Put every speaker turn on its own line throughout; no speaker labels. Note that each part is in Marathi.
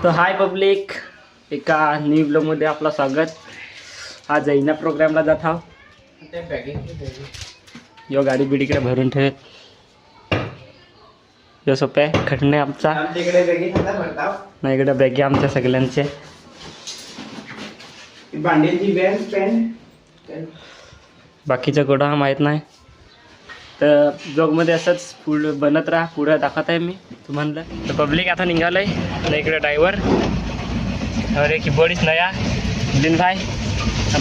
तो हाय पब्लिक, एका न्यू ब्लॉगमध्ये आपलं स्वागत. आज जैना प्रोग्रामला जात आहो. यो गाडी बिडीकडे भरून ठेव. यो सोप्या खटणे आमचा नाही, इकडे बॅगी आमच्या सगळ्यांचे. बाकीच्या गोडा माहीत नाही. तर ब्लॉगमध्ये असंच पुढं बनत राहा, पुढं दाखवत आहे मी तुम्हाला. तर पब्लिक आता निघालं आहे. इकडे ड्रायव्हर अरे कीबोर्डीच नया दिन भाई,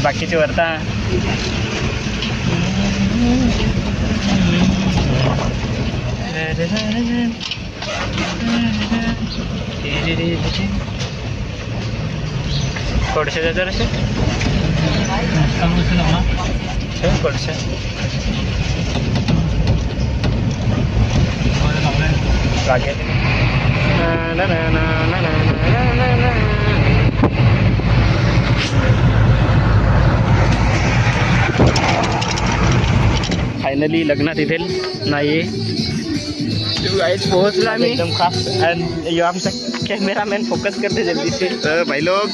बाकीचे वरता कोडशे जायचं असे कोडशे लागेल. फायनली लग्नात इथे नाही पोहोचला आम्ही एकदम खास. आणि आमचा कॅमेरामॅन फोकस करते जल्दी से.
तर भाई लोग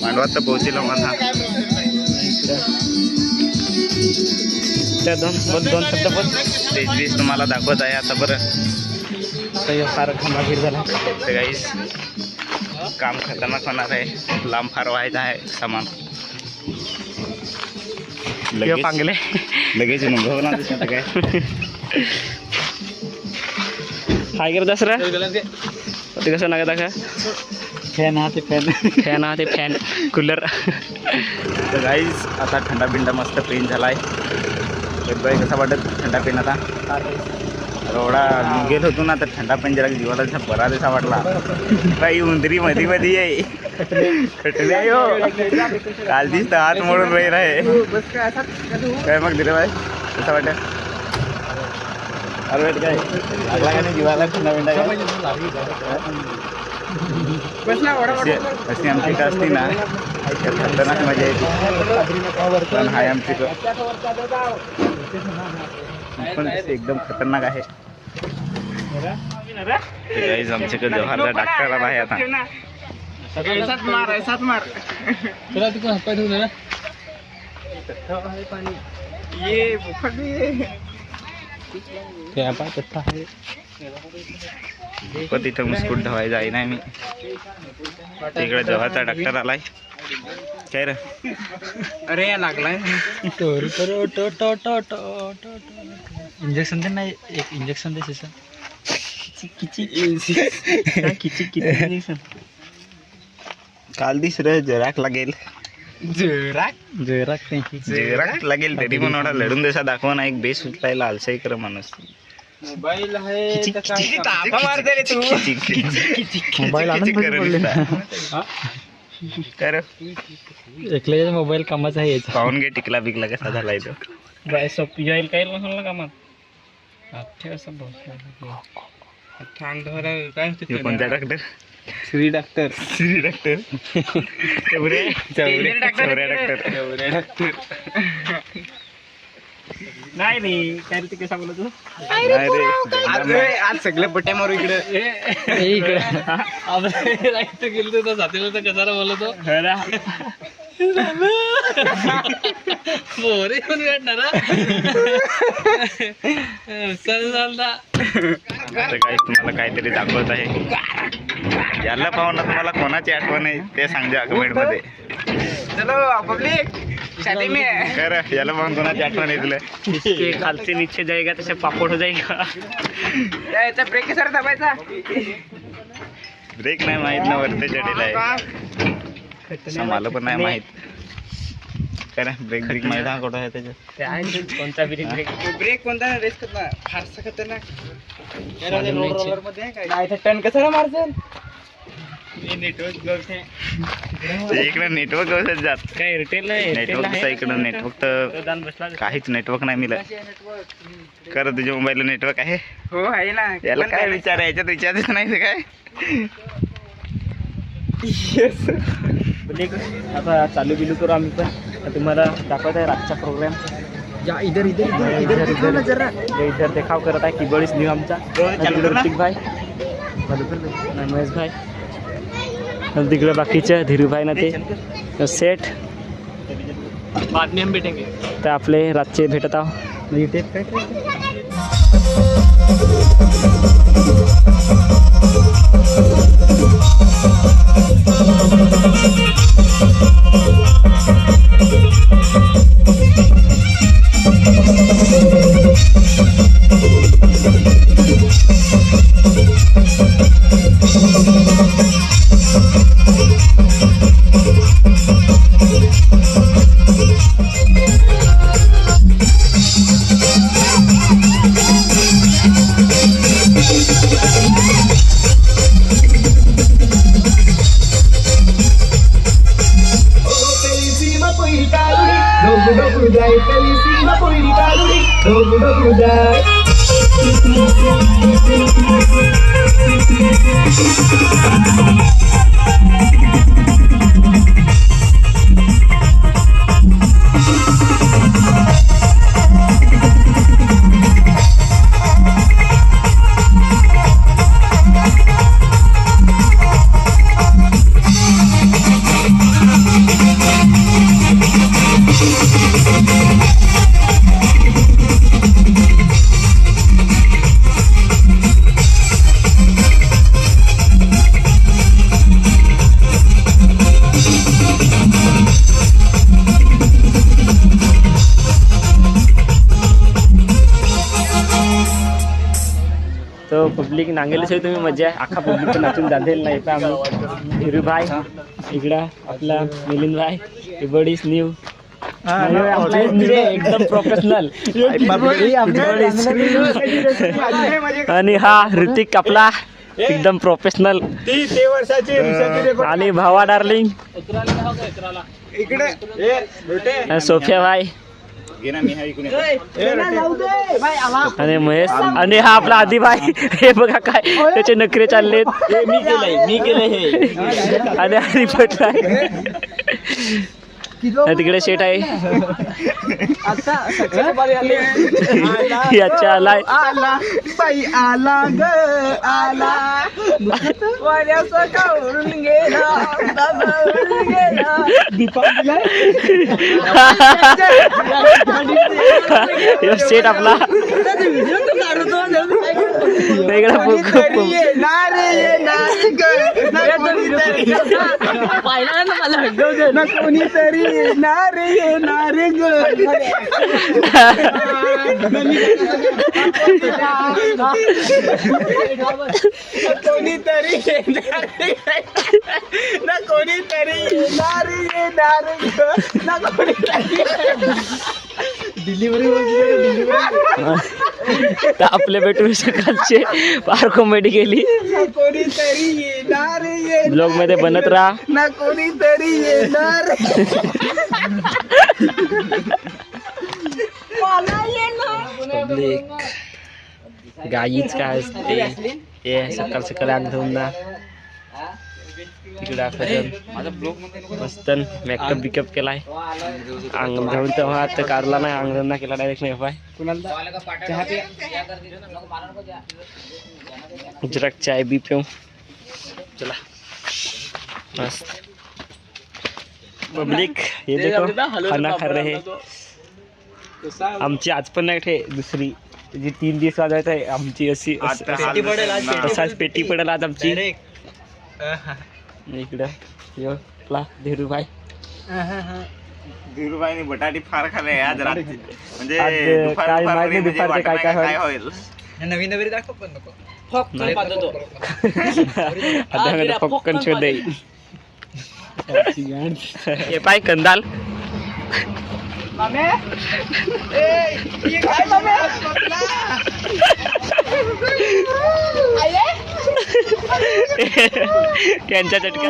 मांडवात तर पोहोचलो माझा.
त्या दोन शब्द बोल.
तेच तुम्हाला दाखवत आहे आता. बरं
फार घमागीर झाला.
तर गाईस काम खतरनाक होणार आहे. लांब फार व्हायचं आहे सामान.
पांगले
लगेच अनुभवला दिसत काय.
काय करत दसरा ते कसं नका दाखवा.
फॅन हा ते
फॅन हा ते फॅन कूलर.
तर गाईस आता थंडा बिंडा मस्त पेन झाला आहे. बाई कसा वाटत थंडा पेन आता. एवढा गेलो होतो ना तर थंडा पेन जरा जीवाला जसा बरा जसा वाटला. बाई उंदरी मध्ये मध्ये आहे खटले आहे हो. काल दिसतं हात मोडून राहील आहे काय. मग दिले बाय कसं वाटत. अरे काय लागला का नाही जीवाला थंडा बिंडा. अशी आमची का असती ना खतरनाक मजा येते. पण हाय आमची पण एकदम खतरनाक आहे. आमच्याकडे जव्हारला डॉक्टर आहे आता. पण तिथं मुस्कुट धवाय जाई नाही मी. तिकडे जव्हारचा डॉक्टर आलाय काय रे.
अरे लागलाय इंजेक्शन दे. नाही एक इंजेक्शन दे.
काल दिसर जराक लागेल.
जराक
लागेल तरी पण एवढा लढून देसा दाखवा ना. एक बेस उचलायला आलसाई कर माणूस.
मोबाईल आहे. एकल्याचा मोबाईल कामाचा आहे.
पाहून घे टिकला बिकला कसा झालाय तो.
बाय सोप येईल काही नसलं ना कामात.
कोणत्या doctor.
Shri doctor
Chaure doctor.
नाही रे काय रे. ते कसा बोलत तू.
आज सगळे पट्ट्या मारू इकडे
इकडे गेलो तर जातीला तर कसा बोलतो. मोरे पण भेटणार
तुम्हाला काहीतरी दाखवत आहे. याला पाहून तुम्हाला कोणाची आठवण आहे ते सांगा कमेंट मध्ये.
चलो पब्लिक
कर याला पाहून कोणाची आठवण आहे तुला.
खालचे नीचे जाएगा तसे पापड हो जाएगा. ब्रेक कसा दाबायचा.
ब्रेक नाही माहित ना वरती चढेला आहे. मला पण नाही माहित काय ना. ब्रेक माहित हा कुठं आहे त्याच्यात.
कोणता ब्रेक कोणता रेस करणार फारसा खतरनाक. टर्न कसा मारसेल.
इकडे नेटवर्क व्यवस्थित जात
काय रिटेल नाही.
नेटवर्क इकडं नेटवर्क तर काहीच नेटवर्क नाही मिळत. कर तुझ्या मोबाईलला नेटवर्क आहे.
हो आहे ना.
याला काय विचार आहे. याच्यात विचारच नाही काय.
आता चालू बिलू करू आम्ही पण. तुम्हाला दाखवत आहे रातचा प्रोग्राम. या इधर देखाव करत आहे कीबोर्डिस्ट न्यू आमचा ऋतिक भाई, महेश भाई. आणि तिकडे बाकीचे धीरूभाई ना ते सेट.
बाद में हम बैठेंगे.
तर आपले रातचे भेटत आहो. तो पब्लिक नांगेले तुम्ही मजा आहे. अख्खा पब्लिक नाचून जातील नाही. पण आम्ही धीरूभाई इकडं आपला मिलिंदभाई एबडीज न्यू एकदम प्रोफेशनल. आणि हा ऋतिक आपला एकदम प्रोफेशनल. आणि भावा डार्लिंग इकडे सोफिया भाई आणि महेश आणि हा आपला आदिभाई. हे बघा काय त्याचे नखरे चाललेत.
मी केलंय हे.
आणि हरिपट आहे तिकडे शेट आहे. याच्या आलाय शेट आपला
कोणीतरी नारे ग कोणीतरी ना कोणीतरी
तर आपले भेटून सकाळचे फार कॉमेडी केली. ब्लॉग मध्ये बनत राहा.
ना कोणीतरी येणार.
पब्लिक गाईच काय असते हे सकाळ सकाळी अंग धुवून ना तिकडे आखत मस्त मेकअप बिकअप केलाय. अंग धुवून तेव्हा आता काढला नाही. अंग धुवून केला डायरेक्ट नाही पाय. जरा चाय बी पिऊ. चला मस्त पब्लिक हे देखो खाना खा रहे. आमची आज पण नाही दुसरी जी 3 दिवस वाजायचं आहे आमची अशी तसाच पेटी पडेल आज आमची. इकडं धीरूभाई
धीरूभाईने बटाटी फार खाल्ले आज रात्री. म्हणजे
काय माहिती दुपारचे काय
होईल.
नवीन नवीन दाखव पण नको.
पॉपकॉर्न शोध हे पाय कंदाल. त्यांच्या चटका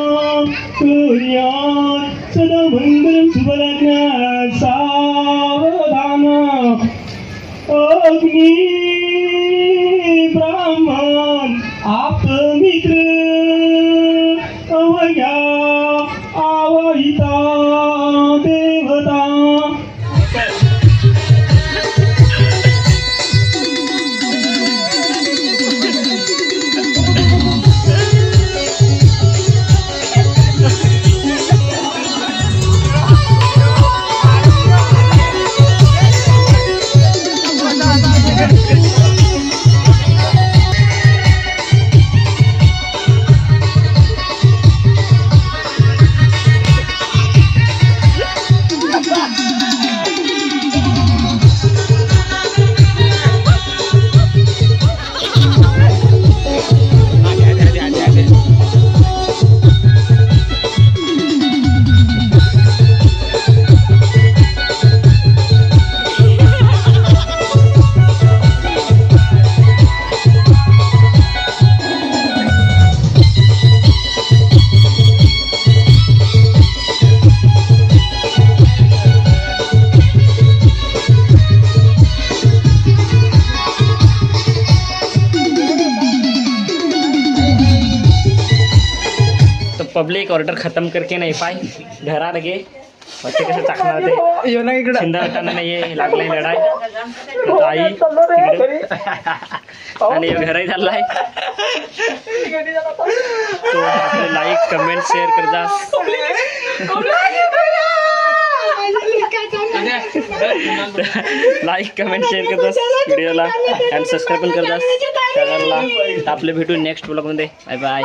सावधान अग्नी ब्राह्मण आप मित्र अवया आवहिता देवता.
पब्लिक ऑर्डर खत्म करके नाही पाय घरा लगे बच्चे कसं टाकणार ते शिंदा नाही लागलाय लढाई आता आई तिकडे आणि घरही चाललाय तो आपले लाईक कमेंट शेअर कर जा लाईक कमेंट शेअर कर जा व्हिडिओला आणि सबस्क्राईब पण कर जा चॅनलला. आपले भेटू नेक्स्ट ब्लॉगमध्ये. Bye bye.